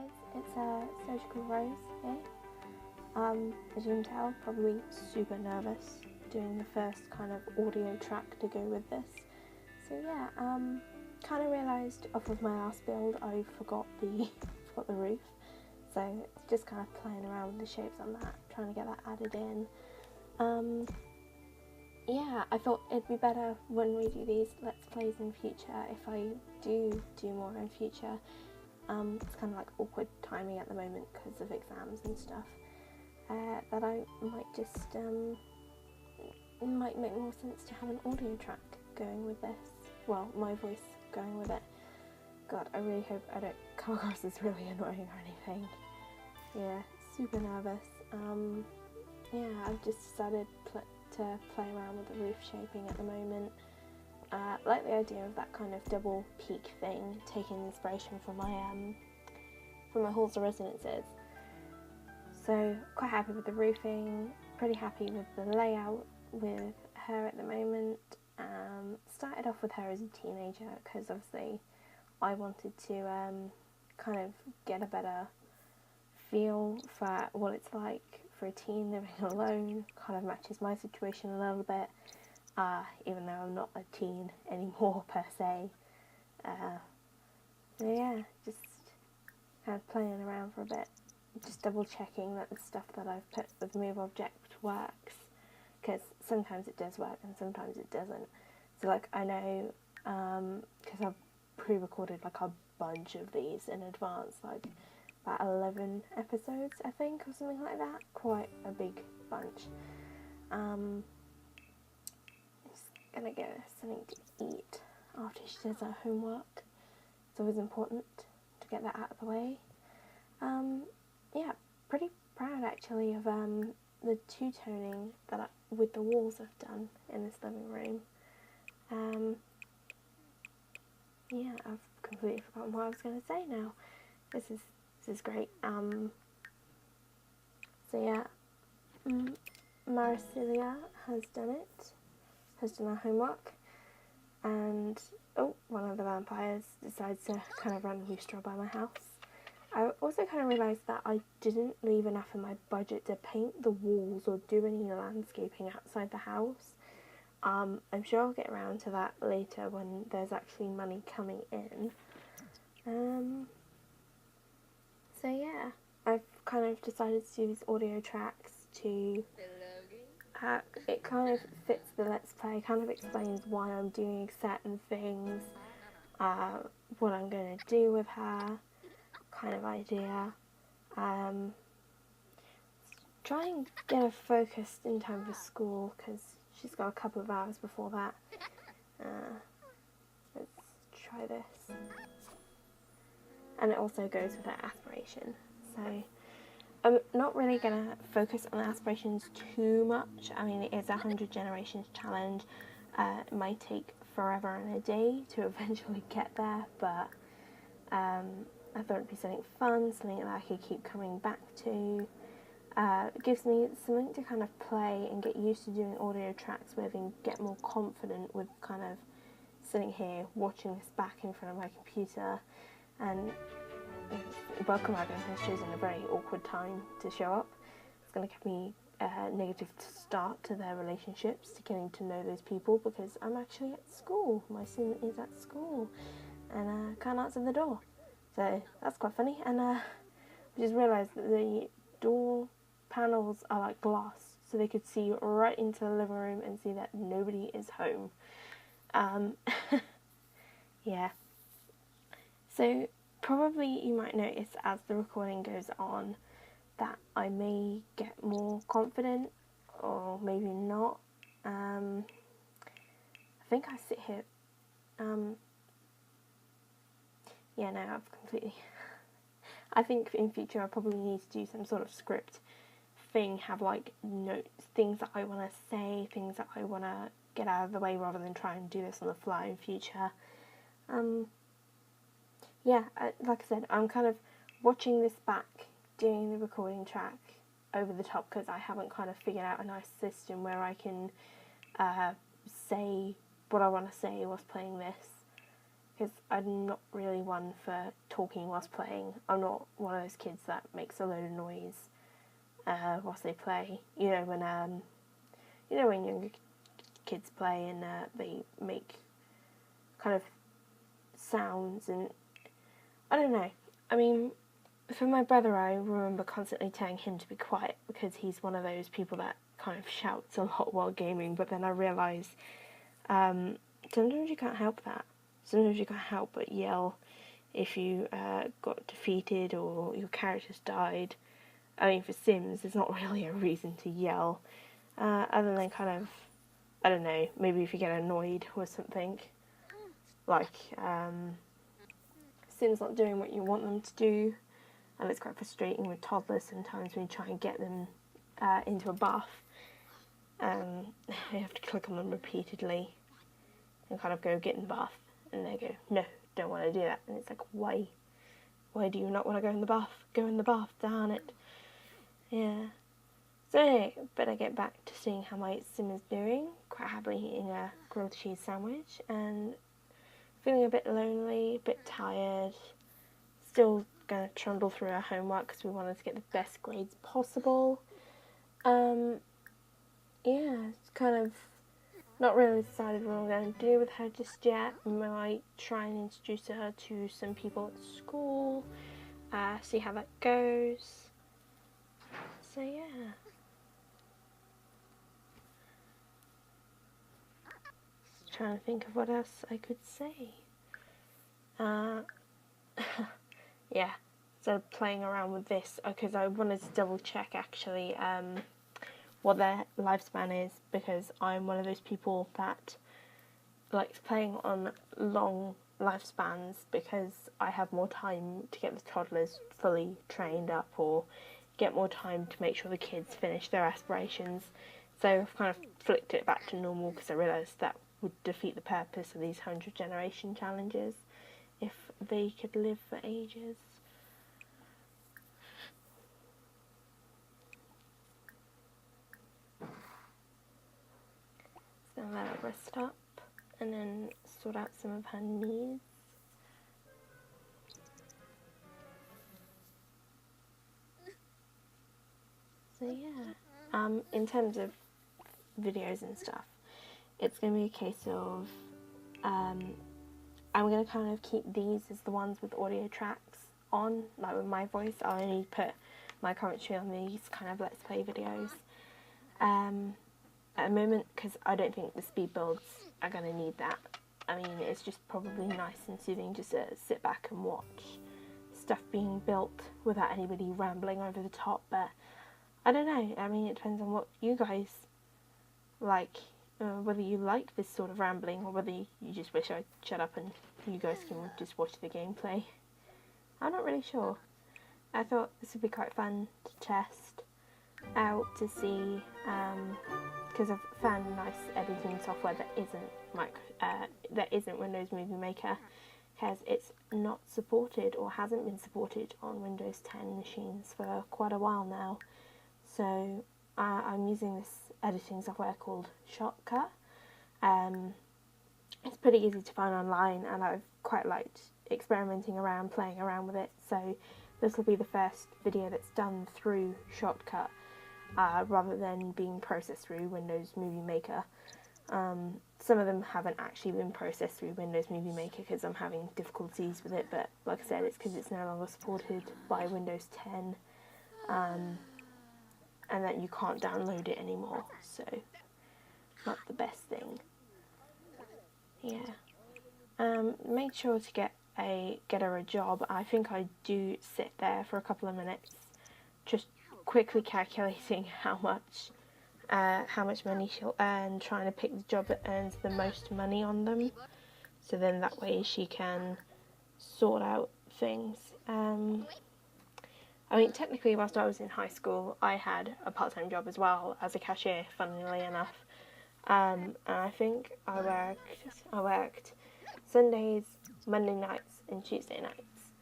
guys, it's SurgicalRose here. As you can tell, probably super nervous doing the first kind of audio track to go with this. So yeah, kind of realised off of my last build I forgot the roof, so it's just kind of playing around with the shapes on that, trying to get that added in. Yeah, I thought it'd be better when we do these Let's Plays in future, if I do more in future. It's kind of like awkward timing at the moment because of exams and stuff, that I might just, it might make more sense to have an audio track going with this. Well, my voice going with it. God, I really hope I don't come across as really annoying or anything. Yeah, super nervous. Yeah, I've just decided to play around with the roof shaping at the moment. Like the idea of that kind of double peak thing, taking inspiration from my halls of residences. So quite happy with the roofing, pretty happy with the layout with her at the moment. Started off with her as a teenager because obviously I wanted to kind of get a better feel for what it's like for a teen living alone. Kind of matches my situation a little bit, even though I'm not a teen anymore per se. So yeah, just kind of playing around for a bit, just double checking that the stuff that I've put with move object works, because sometimes it does work and sometimes it doesn't. So like I know, because I've pre-recorded like a bunch of these in advance, like about 11 episodes I think, or something like that, quite a big bunch. Just gonna get her something to eat after she does her homework. It's always important to get that out of the way. Yeah, pretty proud actually of the two-toning that with the walls I've done in this living room. Yeah, I've completely forgotten what I was going to say now. This is great. So yeah, Maricilia has done her homework, and one of the vampires decides to kind of randomly stroll by my house. I also kind of realised that I didn't leave enough in my budget to paint the walls or do any landscaping outside the house. I'm sure I'll get around to that later when there's actually money coming in. So yeah, I've kind of decided to do these audio tracks to... it kind of fits the Let's Play, kind of explains why I'm doing certain things, what I'm going to do with her, kind of idea. Try and get her focused in time for school, because she's got a couple of hours before that. Let's try this. And it also goes with her aspiration. So I'm not really going to focus on aspirations too much. I mean, it is a 100 generations challenge. It might take forever and a day to eventually get there, but I thought it'd be something fun, something that I could keep coming back to. It gives me something to kind of play and get used to doing audio tracks with, and get more confident with kind of sitting here watching this back in front of my computer. And welcome Adam has chosen a very awkward time to show up. It's going to give me a negative start to their relationships, to getting to know those people, because I'm actually at school. My student is at school and can't answer the door. So that's quite funny. And I just realised that the door panels are like glass, so they could see right into the living room and see that nobody is home. Yeah. So probably you might notice as the recording goes on that I may get more confident, or maybe not. I think I sit here. Yeah, no, I've completely... I think in future I probably need to do some sort of script thing, have like notes, things that I want to say, things that I want to get out of the way, rather than try and do this on the fly in future. Yeah, like I said, I'm kind of watching this back, doing the recording track over the top, because I haven't kind of figured out a nice system where I can say what I want to say whilst playing this. because I'm not really one for talking whilst playing. I'm not one of those kids that makes a load of noise whilst they play. You know when younger kids play and they make kind of sounds, and I don't know. I mean, for my brother, I remember constantly telling him to be quiet because he's one of those people that kind of shouts a lot while gaming, but then I realise sometimes you can't help that. Sometimes you can't help but yell if you got defeated or your character's died. I mean, for Sims, there's not really a reason to yell, other than kind of, I don't know, maybe if you get annoyed or something. Like, Sims not doing what you want them to do, and it's quite frustrating with toddlers sometimes when you try and get them into a bath. You have to click on them repeatedly and kind of go, get in the bath, and they go, no, don't want to do that. And it's like, why? Why do you not want to go in the bath? Go in the bath, darn it. Yeah. So anyway, better get back to seeing how my sim is doing. Quite happily eating a grilled cheese sandwich and feeling a bit lonely, a bit tired. Still going to trundle through our homework because we wanted to get the best grades possible. Yeah, it's kind of not really decided what I'm going to do with her just yet. I might try and introduce her to some people at school, see how that goes. So yeah. Just trying to think of what else I could say. Yeah, so playing around with this because I wanted to double check actually what their lifespan is, because I'm one of those people that likes playing on long lifespans because I have more time to get the toddlers fully trained up or get more time to make sure the kids finish their aspirations. So I've kind of flicked it back to normal because I realised that would defeat the purpose of these 100 generation challenges if they could live for ages. So let her rest up and then sort out some of her needs. So yeah, in terms of videos and stuff, it's going to be a case of I'm going to kind of keep these as the ones with audio tracks on, like with my voice. I'll only put my commentary on these kind of let's play videos at the moment, because I don't think the speed builds are going to need that. I mean, it's just probably nice and soothing just to sit back and watch stuff being built without anybody rambling over the top, but I don't know. I mean, it depends on what you guys like, whether you like this sort of rambling or whether you just wish I'd shut up and you guys can just watch the gameplay. I'm not really sure. I thought this would be quite fun to test out to see, because I've found nice editing software that isn't Windows Movie Maker, because it's not supported or hasn't been supported on Windows 10 machines for quite a while now. So I'm using this editing software called Shortcut. It's pretty easy to find online, and I've quite liked experimenting around, playing around with it. So this will be the first video that's done through Shortcut, rather than being processed through Windows Movie Maker. Some of them haven't actually been processed through Windows Movie Maker because I'm having difficulties with it, but like I said, it's because it's no longer supported by Windows 10, and that you can't download it anymore, so not the best thing. Yeah. Make sure to get her a job. I think I do sit there for a couple of minutes just quickly calculating how much money she'll earn, trying to pick the job that earns the most money on them, so then that way she can sort out things. I mean, technically, whilst I was in high school, I had a part-time job as well as a cashier, funnily enough. And I think I worked Sundays, Monday nights, and Tuesday nights.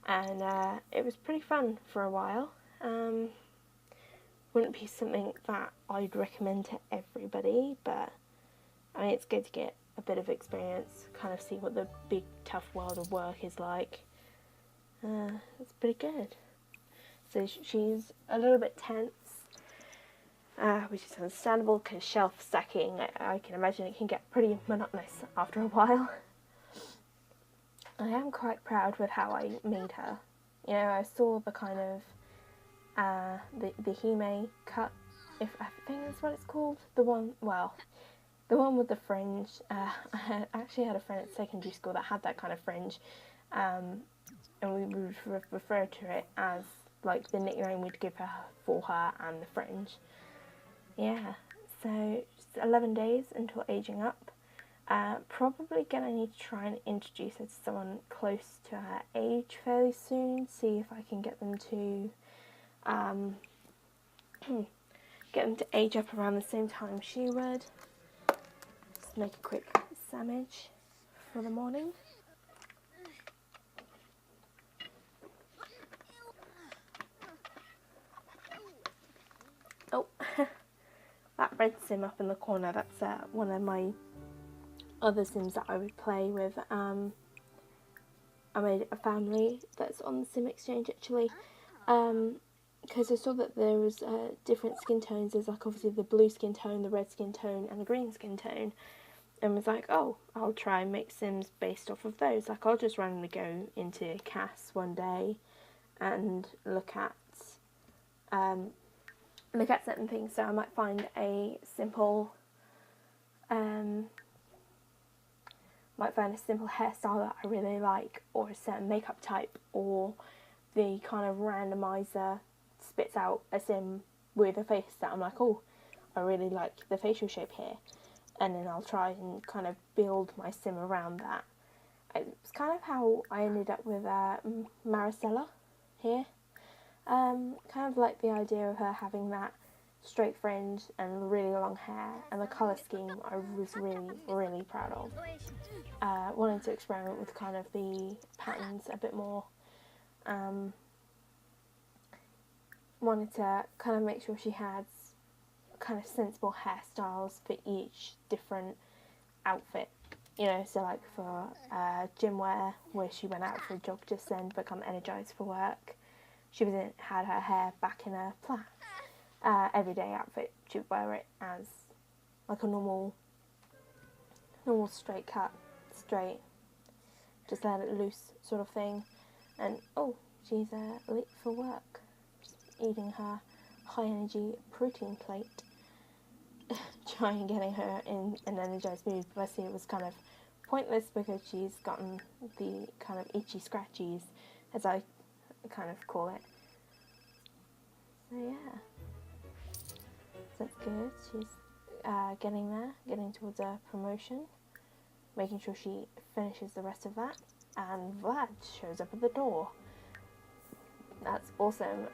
And it was pretty fun for a while. Wouldn't be something that I'd recommend to everybody, but I mean, it's good to get a bit of experience, kind of see what the big tough world of work is like. It's pretty good. So she's a little bit tense, which is understandable because shelf stacking, I can imagine it can get pretty monotonous after a while. I am quite proud with how I made her. You know, I saw the kind of the Hime cut, if I think that's what it's called. The one with the fringe. I actually had a friend at secondary school that had that kind of fringe, and we would refer to it as like the nickname we'd give her for her and the fringe. Yeah, so just 11 days until aging up. Probably gonna need to try and introduce her to someone close to her age fairly soon. See if I can get them to age up around the same time she would. Just make a quick sandwich for the morning. Oh, that red sim up in the corner, that's one of my other sims that I would play with. I made a family that's on the sim exchange actually, because I saw that there was different skin tones. There's like obviously the blue skin tone, the red skin tone and the green skin tone, and was like, oh, I'll try and make sims based off of those. Like I'll just randomly go into CAS one day and look at certain things. So I might find a simple hairstyle that I really like, or a certain makeup type, or the kind of randomizer spits out a sim with a face that I'm like, oh, I really like the facial shape here, and then I'll try and kind of build my sim around that. It's kind of how I ended up with Maricela here. Kind of like the idea of her having that straight fringe and really long hair, and the colour scheme I was really proud of. Wanted to experiment with kind of the patterns a bit more. Wanted to kind of make sure she had kind of sensible hairstyles for each different outfit. You know, so like for gym wear, where she went out for a jog just then to become energised for work, she had her hair back in a plait. Everyday outfit, she would wear it as like a normal straight cut, straight, just let it loose sort of thing. And oh, she's late for work, just eating her high energy protein plate, trying getting her in an energized mood. But I see it was kind of pointless because she's gotten the kind of itchy scratchies, as I kind of call it. So yeah, so that's good. She's getting there, getting towards a promotion, making sure she finishes the rest of that, and Vlad shows up at the door. That's awesome.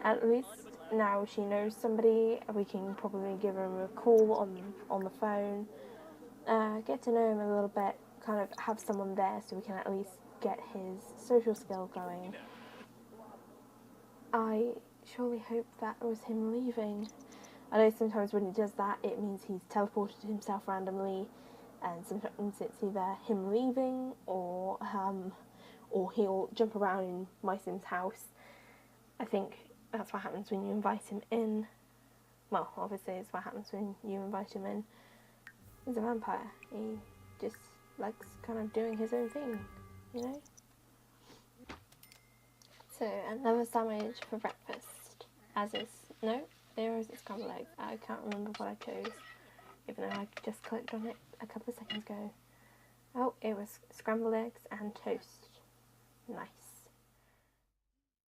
At least now she knows somebody. We can probably give him a call on the phone, get to know him a little bit, kind of have someone there so we can at least get his social skill going. I surely hope that was him leaving. I know sometimes when he does that, it means he's teleported himself randomly, and sometimes it's either him leaving or he'll jump around in my sim's house. I think that's what happens when you invite him in. Well, obviously it's what happens when you invite him in. He's a vampire. He just likes kind of doing his own thing, you know? So, another sandwich for breakfast. There is scrambled eggs. I can't remember what I chose, even though I just clicked on it a couple of seconds ago. Oh, it was scrambled eggs and toast. Nice.